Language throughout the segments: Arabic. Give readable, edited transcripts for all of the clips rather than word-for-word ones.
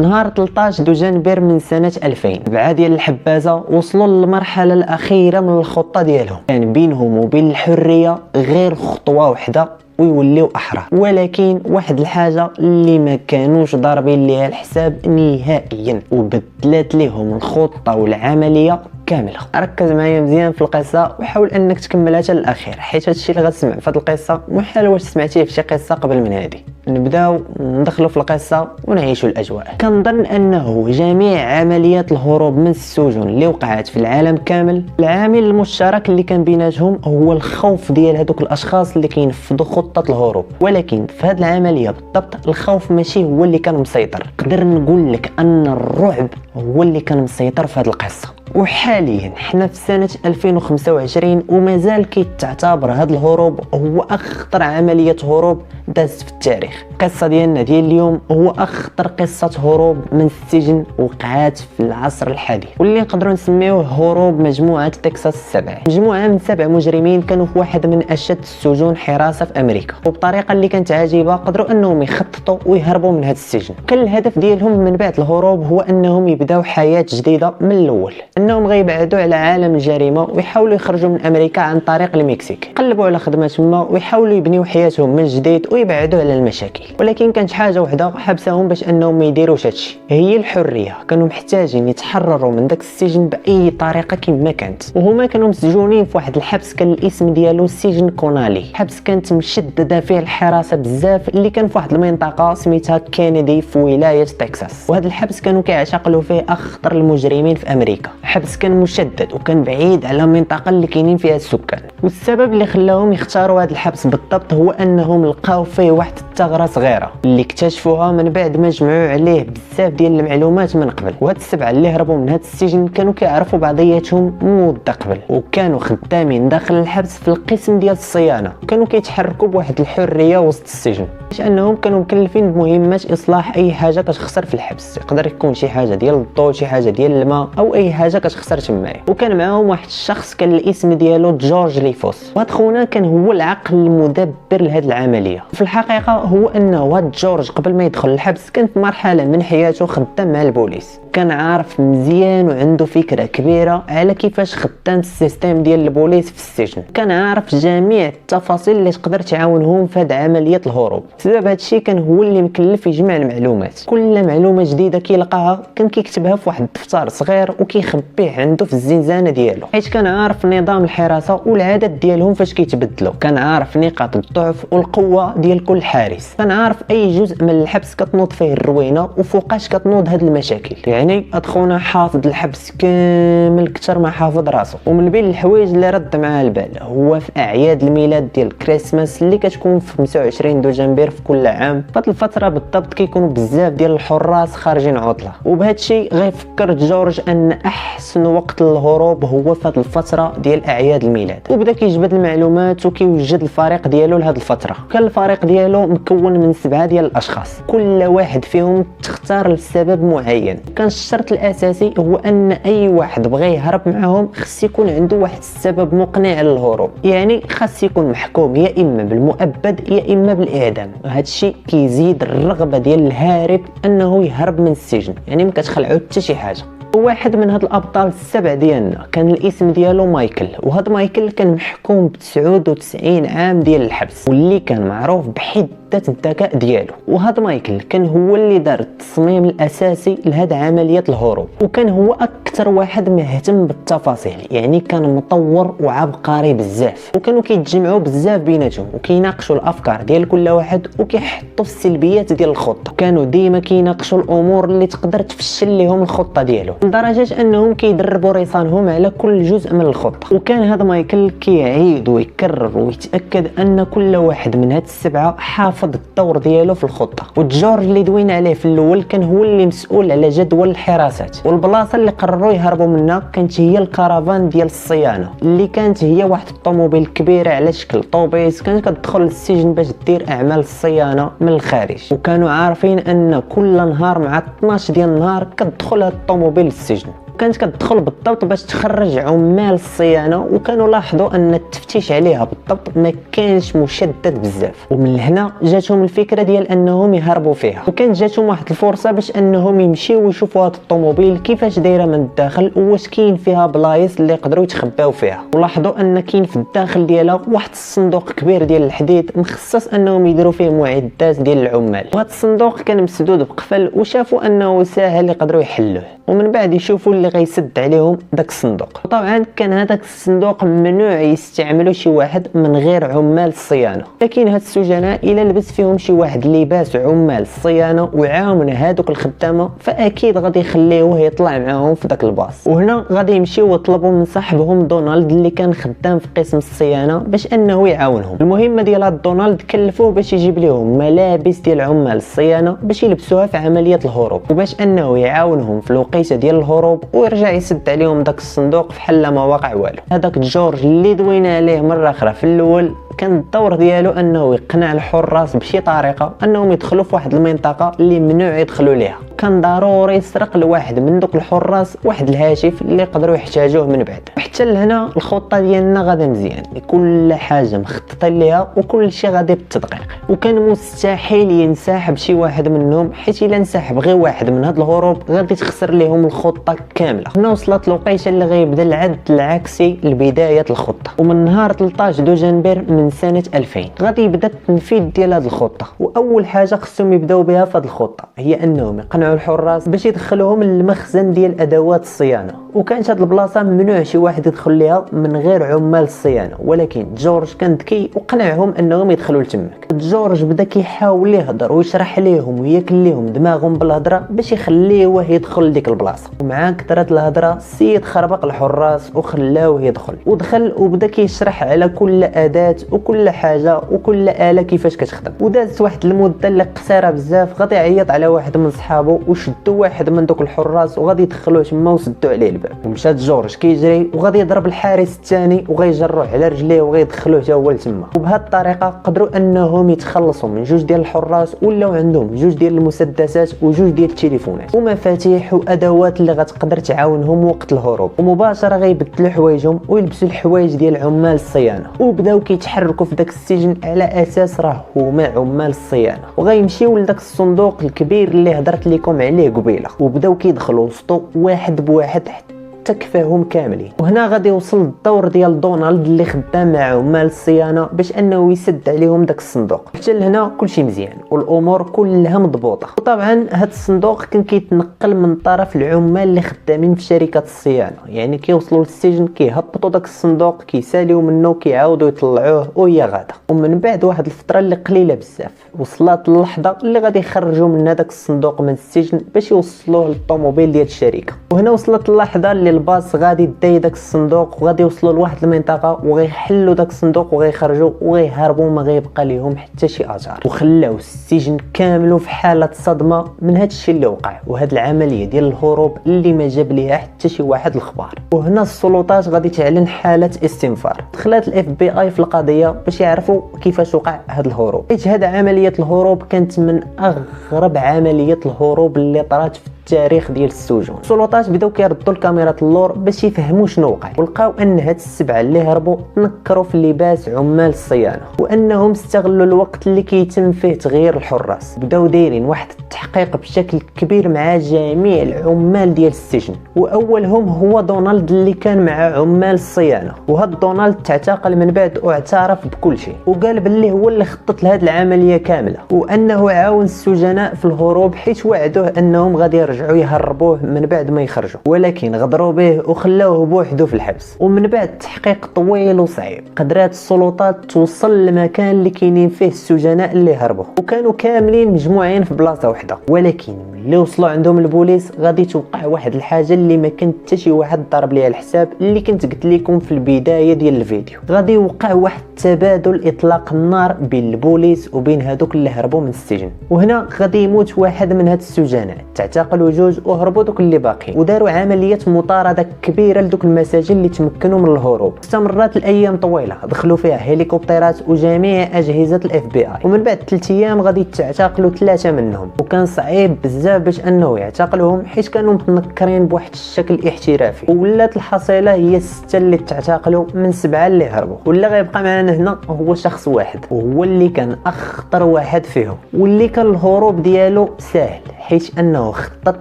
نهار 13 دجنبر من سنة 2000 بعد ديال الحبازة وصلوا للمرحلة الأخيرة من الخطة ديالهم. كان بينهم وبين الحرية غير خطوة واحدة ويوليو أحرار، ولكن واحد الحاجة اللي ما كانوش ضاربين ليها الحساب نهائيا وبدلات ليهم الخطة والعملية كامله. ركز معايا مزيان في القصه وحاول انك تكملها حتى للاخير، حيت هادشي اللي غتسمع في هاد القصه محال واش سمعتيه في شي قصه قبل من هذه. نبداو ندخلوا في القصه ونعيشوا الاجواء. كنظن انه جميع عمليات الهروب من السجون اللي وقعت في العالم كامل، العامل المشترك اللي كان بيناتهم هو الخوف ديال هذوك الاشخاص اللي كينفذوا خطه الهروب. ولكن في هذه العمليه بالضبط الخوف ماشي هو اللي كان مسيطر، نقدر نقول لك ان الرعب هو اللي كان مسيطر في هذه القصه. وحاليا حنا في سنة 2025 ومازال كيتعتبر هذا الهروب هو أخطر عملية هروب دازت في التاريخ. القصة ديالنا ديال اليوم هو أخطر قصة هروب من السجن وقعات في العصر الحديث، واللي نقدروا نسميوه هروب مجموعة تكساس السبع. مجموعة من 7 مجرمين كانوا في واحد من أشد السجون حراسة في أمريكا، وبطريقة اللي كانت عجيبة قدروا أنهم يخططوا ويهربوا من هذا السجن. كان الهدف ديالهم من بعد الهروب هو أنهم يبداو حياة جديدة من الأول، انهم غيبعدوا على عالم الجريمه ويحاولوا يخرجوا من امريكا عن طريق المكسيك، يقلبوا على خدمه تما ويحاولوا يبنيو حياتهم من جديد ويبعدوا على المشاكل. ولكن كانت حاجه وحده حبسهم باش انهم ما يديروش هادشي، هي الحريه. كانوا محتاجين يتحرروا من داك السجن باي طريقه كما كانت، وهما كانوا مسجونين في واحد الحبس كان الاسم ديالو سجن كونالي. حبس كانت مشدده فيه الحراسه بزاف، اللي كان في واحد المنطقه سميتها كينيدي في ولايه تكساس. وهذا الحبس كانوا كيعتقلوا فيه اخطر المجرمين في امريكا. حبس كان مشدد وكان بعيد على المنطقه اللي كاينين فيها السكان، والسبب اللي خلاهم يختاروا هذا الحبس بالضبط هو انهم لقاو فيه واحد الثغره صغيره اللي اكتشفوها من بعد ما جمعوا عليه بزاف ديال المعلومات من قبل. وهاد السبعه اللي هربوا من هذا السجن كانوا كيعرفوا بعضياتهم مده قبل، وكانوا خدامين داخل الحبس في القسم ديال الصيانه، وكانوا كيتحركوا بواحد الحريه وسط السجن، باش انهم كانوا مكلفين بمهمات اصلاح اي حاجه كتخسر في الحبس. يقدر يكون شي حاجه ديال الضوء، شي حاجه ديال الماء، او اي حاجه كتخسر تمايا. وكان معاهم واحد الشخص كان الاسم ديالو جورج ليفوس، وهاد خونا كان هو العقل المدبر لهاد العمليه. في الحقيقه هو انه هاد جورج قبل ما يدخل الحبس كان في مرحله من حياته خدام مع البوليس، كان عارف مزيان وعنده فكره كبيره على كيفاش خدام السيستم ديال البوليس في السجن، كان عارف جميع التفاصيل اللي تقدر تعاونهم في هاد عمليه الهروب. بسبب هادشي كان هو اللي مكلف يجمع المعلومات، كل معلومه جديده كيلقاها كان كيكتبها في واحد الدفتر صغير وكيخبيه عنده في الزنزانه ديالو، حيت كان عارف نظام الحراسه والعدد ديالهم فاش كيتبدلوا، كان عارف نقاط الضعف والقوه ديال كل حارس، كان عارف اي جزء من الحبس كتنوض فيه الروينه وفوقاش كتنوض هاد المشاكل. يعني ادخونا حافظ الحبس كامل كثر ما حافظ راسو. ومن بين الحوايج اللي رد معاه البال هو في اعياد الميلاد ديال كريسماس اللي كتكون في 25 دجنبر في كل عام. فهاد الفتره بالضبط كيكونوا بزاف ديال الحراس خارجين عطله، وبهادشي غيفكر جورج ان احسن وقت للهروب هو في هاد الفتره ديال اعياد الميلاد. وبدا كيجبد المعلومات وكيوجد الفريق ديالو لهاد الفتره. كان الفريق ديالو مكون من 7 ديال الاشخاص، كل واحد فيهم تختار لسبب معين. كان الشرط الاساسي هو ان اي واحد بغى يهرب معهم خص يكون عنده واحد السبب مقنع للهروب، يعني خاص يكون محكوم يا اما بالمؤبد يا اما بالاعدام. هذا الشيء كيزيد الرغبه ديال الهارب انه يهرب من السجن، يعني ما كتخلعو حتى شي حاجه. واحد من هاد الابطال السبع ديالنا كان الاسم ديالو مايكل، وهذا مايكل كان محكوم ب 99 عام ديال الحبس، واللي كان معروف بحده الذكاء ديالو. وهذا مايكل كان هو اللي دار التصميم الاساسي لهاد عمليه الهروب، وكان هو اكثر واحد مهتم بالتفاصيل، يعني كان مطور وعبقري بزاف. وكانوا كيتجمعوا بزاف بيناتهم وكيناقشوا الافكار ديال كل واحد وكيحطوا في السلبيات ديال الخطه. كانوا ديما كيناقشوا الامور اللي تقدر تفشل لهم الخطه ديالو، لدرجه انهم كيدربوا رصانهم على كل جزء من الخطه. وكان هذا مايكل كيعيد ويكرر ويتاكد ان كل واحد من هاد السبعه حافظ الدور ديالو في الخطه. وجورج اللي دوينا عليه في الاول كان هو اللي مسؤول على جدول الحراسات، والبلاصه اللي قرروا يهربوا منها كانت هي الكرفان ديال الصيانه، اللي كانت هي واحد الطوموبيل كبيره على شكل طوبيس كانت كتدخل للسجن باش دير اعمال الصيانه من الخارج. وكانوا عارفين ان كل نهار مع 12 ديال النهار كتدخل هاد الطوموبيل للسجن. كانت كتدخل بالضبط باش تخرج عمال الصيانه، وكانوا لاحظوا ان التفتيش عليها بالضبط ما كانش مشدد بزاف. ومن هنا جاتهم الفكره ديال انهم يهربوا فيها، وكانت جاتهم واحد الفرصه باش انهم يمشيو ويشوفوا هاد الطوموبيل كيفاش دايره من الداخل، واش كاين فيها بلايص اللي يقدروا يتخباو فيها. ولاحظوا ان كاين في الداخل ديالها واحد الصندوق كبير ديال الحديد مخصص انهم يديروا فيه معدات ديال العمال، وهذا الصندوق كان مسدود بقفل، وشافوا انه ساهل يقدروا يحلوه، ومن بعد يشوفوا اللي غيسد عليهم داك الصندوق. وطبعا كان هذاك الصندوق ممنوع يستعملوا شي واحد من غير عمال الصيانه، لكن هاد السجناء الا لبس فيهم شي واحد لباس عمال الصيانه وعاون هادوك الخدامه، فاكيد غادي يخليوه يطلع معاهم في داك الباص. وهنا غادي يمشيو يطلبوا من صاحبهم دونالد اللي كان خدام في قسم الصيانه باش انه يعاونهم. المهمه ديال هاد دونالد كلفوه باش يجيب لهم ملابس ديال عمال الصيانه باش يلبسوها في عمليه الهروب، وباش انه يعاونهم في الوقيته ديال الهروب ويرجع يسد عليهم داك الصندوق في حل ما وقع والو. هذاك جورج اللي دوينا عليه مره اخرى في الاول كان الدور ديالو انه يقنع الحراس بشي طريقه انهم يدخلوا في واحد المنطقه اللي ممنوع يدخلوا ليها. كان ضروري يسرق لواحد من دوك الحراس واحد الهاتف اللي يقدروا يحتاجوه من بعد. حتى لهنا الخطه ديالنا غادا مزيان، كل حاجه مخططين ليها وكل شيء غادي بالتدقيق، وكان مستحيل ينسحب شي واحد منهم، حيت الا انسحب غير واحد من هاد الهروب غادي تخسر لهم الخطه كامله. هنا وصلت الوقيته اللي غيبدا العد العكسي لبدايه الخطه، ومن نهار 13 دجنبر من سنه 2000 غادي يبدا التنفيذ ديال هاد الخطه. واول حاجه خصهم يبداو بها في هاد الخطه هي انهم يقنعوا الحراس باش يدخلوهم للمخزن ديال ادوات الصيانه، وكانت هاد البلاصه ممنوع شي واحد يدخل ليها من غير عمال الصيانه، ولكن جورج كان ذكي وقنعهم انهم يدخلوا لتماك. جورج بدا كيحاول يهضر ويشرح ليهم وياكل ليهم دماغهم بالهضره باش يخليوه يدخل لديك البلاصه، ومع كثرة الهضره السيد خربق الحراس وخلاوه يدخل، ودخل وبدا كيشرح على كل اداه وكل حاجه وكل اله كيفاش كتخدم. ودازت واحد المده اللي قصيره بزاف، غادي يعيط على واحد من صحابه وشدوا واحد من دوك الحراس وغادي يدخلوه تما وسدوا عليه الباب. ومشات جورج كيجري وغادي يضرب الحارس الثاني وغيجروه على رجليه وغيدخلوه حتى هو لتما. وبهذه الطريقه قدروا انهم يتخلصوا من جوج ديال الحراس، ولاو عندهم جوج ديال المسدسات وجوج ديال التليفونات ومفاتيح وادوات اللي غتقدر تعاونهم وقت الهروب. ومباشره غيبدلوا حوايجهم ويلبسوا الحوايج ديال عمال الصيانه، وبداو كيتحركوا في داك السجن على اساس راه هما عمال الصيانه، وغيمشيو لذاك الصندوق الكبير اللي هضرت لكم عليه قبيله، وبداو كيدخلوا وسطو واحد بواحد حتى كفاهم كاملين. وهنا غادي يوصل الدور ديال دونالد اللي خدام مع عمال الصيانه باش انه يسد عليهم داك الصندوق. حتى لهنا كلشي مزيان والامور كلها مضبوطه. وطبعا هذا الصندوق كان كيتنقل من طرف العمال اللي خدامين في شركه الصيانه، يعني كيوصلوا للسجن كيهبطوا داك الصندوق كيساليو منه كيعاودوا يطلعوه وهي غاده. ومن بعد واحد الفتره اللي قليله بزاف وصلت اللحظه اللي غادي يخرجوا من هذاك الصندوق من السجن باش يوصلوه للطوموبيل ديال الشركه. وهنا وصلت اللحظه اللي الباص غادي يدي داك الصندوق وغادي يوصلوا لواحد المنطقه وغيحلوا داك الصندوق وغيخرجوا وغيهربوا، ما غيبقى ليهم حتى شي اثار، وخلاو السجن كامل في حاله صدمه من هذا الشيء اللي وقع وهاد العمليه ديال الهروب اللي ما جاب ليها حتى شي واحد الخبار. وهنا السلطات غادي تعلن حاله استنفار. دخلت الاف بي اي في القضيه باش يعرفوا كيفاش وقع هاد الهروب، حيت هاد عمليه الهروب كانت من اغرب عمليات الهروب اللي طرات في التاريخ ديال السجون. السلطات بداو كيردوا الكاميرات اللور باش يفهموا شنو وقع، ولقاو ان هاد السبعه اللي هربوا تنكروا في لباس عمال الصيانه، وانهم استغلوا الوقت اللي كيتم فيه تغيير الحراس. بداو دايرين واحد التحقيق بشكل كبير مع جميع العمال ديال السجن، واولهم هو دونالد اللي كان مع عمال الصيانه. وهاد دونالد تعتقل من بعد واعترف بكل شيء، وقال باللي هو اللي خطط لهاد العمليه كامله، وانه عاون السجناء في الهروب حيت وعدوه انهم غادي يرجعوا يهربوه من بعد ما يخرجوا، ولكن غدروا به وخلاوه بوحده في الحبس. ومن بعد تحقيق طويل وصعيب قدرات السلطات توصل للمكان اللي كاينين فيه السجناء اللي هربوا، وكانوا كاملين مجموعين في بلاصه واحده. ولكن ملي وصلوا عندهم البوليس غادي توقع واحد الحاجه اللي ما كانت حتى شي واحد ضرب ليها الحساب، اللي كنت قلت لكم في البدايه ديال الفيديو. غادي يوقع واحد تبادل اطلاق النار بين البوليس وبين هذوك اللي هربوا من السجن. وهنا غادي يموت واحد من هاد السجناء، تعتقلوا جوج وهربوا دوك اللي باقيين، وداروا عمليه مطارده كبيره لدوك المساجين اللي تمكنوا من الهروب. استمرت الايام طويله، دخلوا فيها هليكوبترات وجميع اجهزه الاف بي اي، ومن بعد 3 ايام غادي تعتقلوا 3 منهم. وكان صعيب بزاف باش انه يعتقلوهم حيت كانوا متنكرين بواحد الشكل احترافي، ولات الحصيله هي 6 اللي تعتقلوا من 7 اللي هربوا. واللي غيبقى معنا هنا هو شخص واحد، وهو اللي كان اخطر واحد فيهم، واللي كان الهروب ديالو سهل حيت انه خطط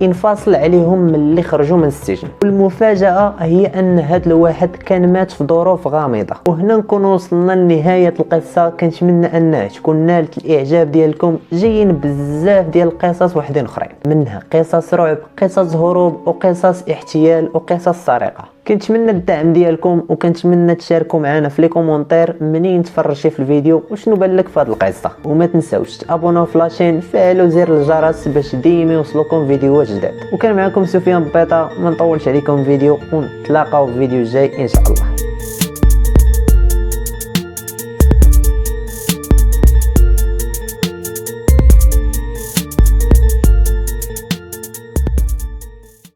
ينفصل عليهم من اللي خرجوا من السجن. والمفاجاه هي ان هذا الواحد كان مات في ظروف غامضه. وهنا نكون وصلنا لنهايه القصه. كنتمنى انها تكون نالت الاعجاب ديالكم. جايين بزاف ديال القصص وحدين اخرين، منها قصص رعب، قصص هروب، وقصص احتيال، وقصص سرقه. كنتمنى الدعم ديالكم، وكنتمنى تشاركوا معنا في لي كومونتير منين تفرجتي في الفيديو وشنو بان لك في هذه القصه. وما تنساوش تابوناو في لاشين، فعلوا زر الجرس باش ديما يوصلوكم فيديوهات جداد. وكان معكم سفيان بيطا، ما نطولش عليكم فيديو، ونتلاقاو في الفيديو الجاي ان شاء الله.